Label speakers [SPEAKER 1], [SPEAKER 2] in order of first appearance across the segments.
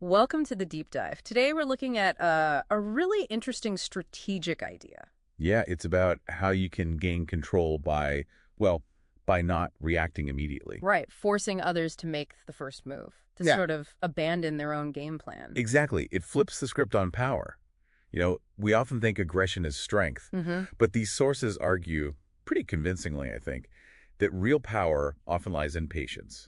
[SPEAKER 1] Welcome to the deep dive. Today we're looking at a really interesting strategic idea.
[SPEAKER 2] Yeah, it's about how you can gain control by, well, by not reacting immediately.
[SPEAKER 1] Right, forcing others to make the first move, to
[SPEAKER 2] Yeah.
[SPEAKER 1] sort of abandon their own game plan.
[SPEAKER 2] Exactly. It flips the script on power. We often think aggression is strength,
[SPEAKER 1] Mm-hmm.
[SPEAKER 2] but these sources argue, pretty convincingly, I think, that real power often lies in patience,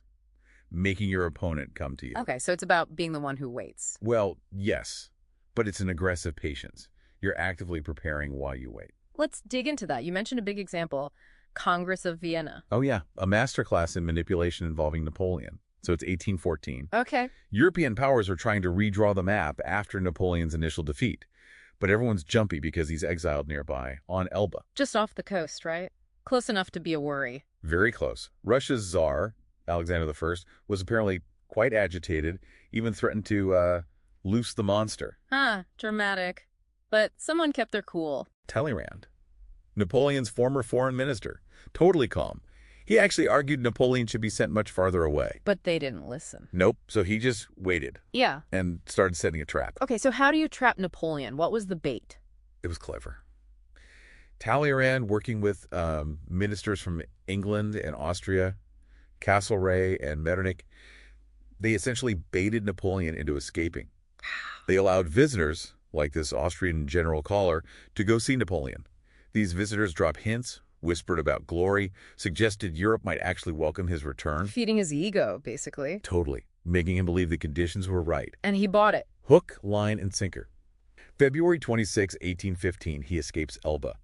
[SPEAKER 2] making your opponent come to you.
[SPEAKER 1] Okay, so it's about being the one who waits.
[SPEAKER 2] Well, yes, but it's an aggressive patience. You're actively preparing while you wait.
[SPEAKER 1] Let's dig into that. You mentioned a big example, Congress of Vienna.
[SPEAKER 2] Oh, yeah, a masterclass in manipulation involving Napoleon. So it's 1814.
[SPEAKER 1] Okay.
[SPEAKER 2] European powers are trying to redraw the map after Napoleon's initial defeat, but everyone's jumpy because he's exiled nearby, on Elba.
[SPEAKER 1] Just off the coast, right? Close enough to be a worry.
[SPEAKER 2] Very close. Russia's Tsar, Alexander I, was apparently quite agitated, even threatened to loose the monster.
[SPEAKER 1] Dramatic. But someone kept their cool.
[SPEAKER 2] Talleyrand, Napoleon's former foreign minister, totally calm. He actually argued Napoleon should be sent much farther away.
[SPEAKER 1] But they didn't listen.
[SPEAKER 2] Nope, so he just waited
[SPEAKER 1] Yeah.
[SPEAKER 2] and started setting a trap.
[SPEAKER 1] Okay, so how do you trap Napoleon? What was the bait?
[SPEAKER 2] It was clever. Talleyrand, working with ministers from England and Austria, Castlereagh and Metternich, they essentially baited Napoleon into escaping. They allowed visitors, like this Austrian general caller, to go see Napoleon. These visitors dropped hints, whispered about glory, suggested Europe might actually welcome his return.
[SPEAKER 1] Feeding his ego, basically.
[SPEAKER 2] Totally, making him believe the conditions were right.
[SPEAKER 1] And he bought it.
[SPEAKER 2] Hook, line, and sinker. February 26, 1815, he escapes Elba.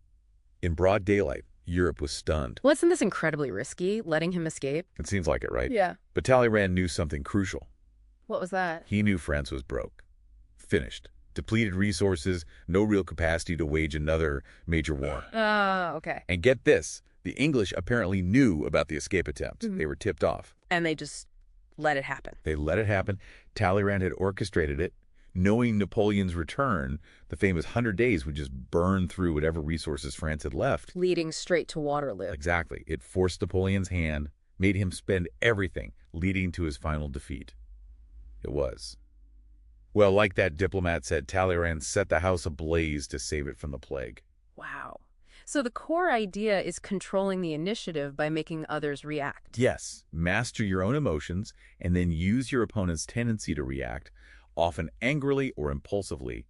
[SPEAKER 2] In broad daylight, Europe was stunned.
[SPEAKER 1] Wasn't this incredibly risky, letting him escape?
[SPEAKER 2] It seems like it, right?
[SPEAKER 1] Yeah.
[SPEAKER 2] But Talleyrand knew something crucial.
[SPEAKER 1] What was that?
[SPEAKER 2] He knew France was broke. Finished. Depleted resources, no real capacity to wage another major war.
[SPEAKER 1] Okay.
[SPEAKER 2] And get this, the English apparently knew about the escape attempt. They were tipped off.
[SPEAKER 1] And they just let it happen.
[SPEAKER 2] They let it happen. Talleyrand had orchestrated it. Knowing Napoleon's return, the famous 100 Days would just burn through whatever resources France had left.
[SPEAKER 1] Leading straight to Waterloo.
[SPEAKER 2] Exactly. It forced Napoleon's hand, made him spend everything, leading to his final defeat. It was. Well, like that diplomat said, Talleyrand set the house ablaze to save it from the plague.
[SPEAKER 1] Wow. So the core idea is controlling the initiative by making others react.
[SPEAKER 2] Yes, master your own emotions and then use your opponent's tendency to react, often angrily or impulsively,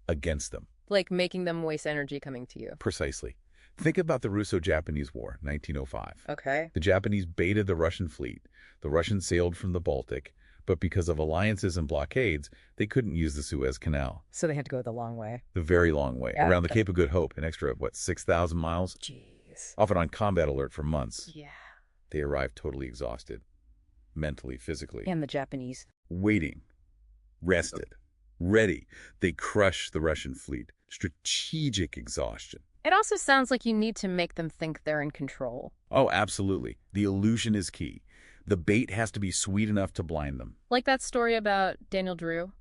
[SPEAKER 2] against them.
[SPEAKER 1] Like making them waste energy coming to you.
[SPEAKER 2] Precisely. Think about the Russo-Japanese War, 1905.
[SPEAKER 1] Okay.
[SPEAKER 2] The Japanese baited the Russian fleet. The Russians sailed from the Baltic, but because of alliances and blockades, they couldn't use the Suez Canal.
[SPEAKER 1] So they had to go the long way.
[SPEAKER 2] The very long way,
[SPEAKER 1] Yeah.
[SPEAKER 2] around the Cape of Good Hope, an extra, 6,000 miles?
[SPEAKER 1] Jeez.
[SPEAKER 2] Often on combat alert for months.
[SPEAKER 1] Yeah.
[SPEAKER 2] They arrived totally exhausted, mentally, physically.
[SPEAKER 1] And the Japanese.
[SPEAKER 2] Waiting, rested, ready. They crushed the Russian fleet. Strategic exhaustion.
[SPEAKER 1] It also sounds like you need to make them think they're in control.
[SPEAKER 2] Oh, absolutely. The illusion is key. The bait has to be sweet enough to blind them.
[SPEAKER 1] Like that story about Daniel Drew,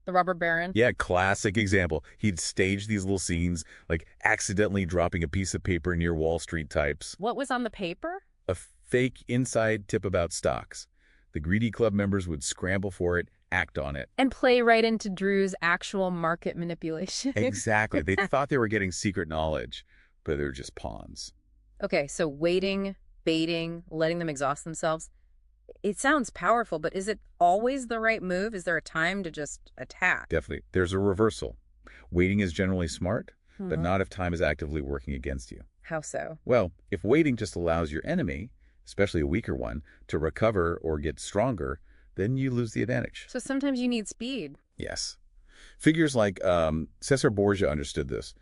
[SPEAKER 1] the robber baron.
[SPEAKER 2] Yeah, classic example. He'd stage these little scenes, like accidentally dropping a piece of paper near Wall Street types.
[SPEAKER 1] What was on the paper?
[SPEAKER 2] A fake inside tip about stocks. The greedy club members would scramble for it, act on it.
[SPEAKER 1] And play right into Drew's actual market manipulation.
[SPEAKER 2] Exactly. They thought they were getting secret knowledge, but they were just pawns.
[SPEAKER 1] Okay, so waiting, baiting, letting them exhaust themselves. It sounds powerful, but is it always the right move? Is there a time to just attack?
[SPEAKER 2] Definitely. There's a reversal. Waiting is generally smart, but
[SPEAKER 1] Mhm.
[SPEAKER 2] not if time is actively working against you.
[SPEAKER 1] How so?
[SPEAKER 2] Well, if waiting just allows your enemy, especially a weaker one, to recover or get stronger, then you lose the advantage.
[SPEAKER 1] So sometimes you need speed.
[SPEAKER 2] Yes. Figures like Cesar Borgia understood this.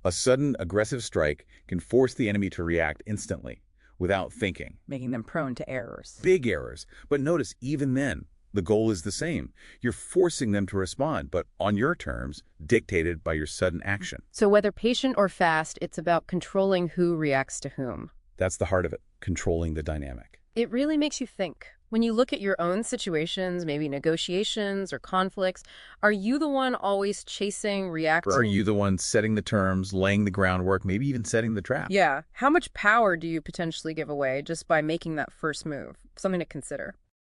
[SPEAKER 2] A sudden aggressive strike can force the enemy to react instantly, without thinking.
[SPEAKER 1] Making them prone to errors.
[SPEAKER 2] Big errors. But notice, even then, the goal is the same. You're forcing them to respond, but on your terms, dictated by your sudden action.
[SPEAKER 1] So whether patient or fast, it's about controlling who reacts to whom.
[SPEAKER 2] That's the heart of it, controlling the dynamic.
[SPEAKER 1] It really makes you think. When you look at your own situations, maybe negotiations or conflicts, are you the one always chasing, reacting?
[SPEAKER 2] Or are you the one setting the terms, laying the groundwork, maybe even setting the trap?
[SPEAKER 1] Yeah. How much power do you potentially give away just by making that first move? Something to consider.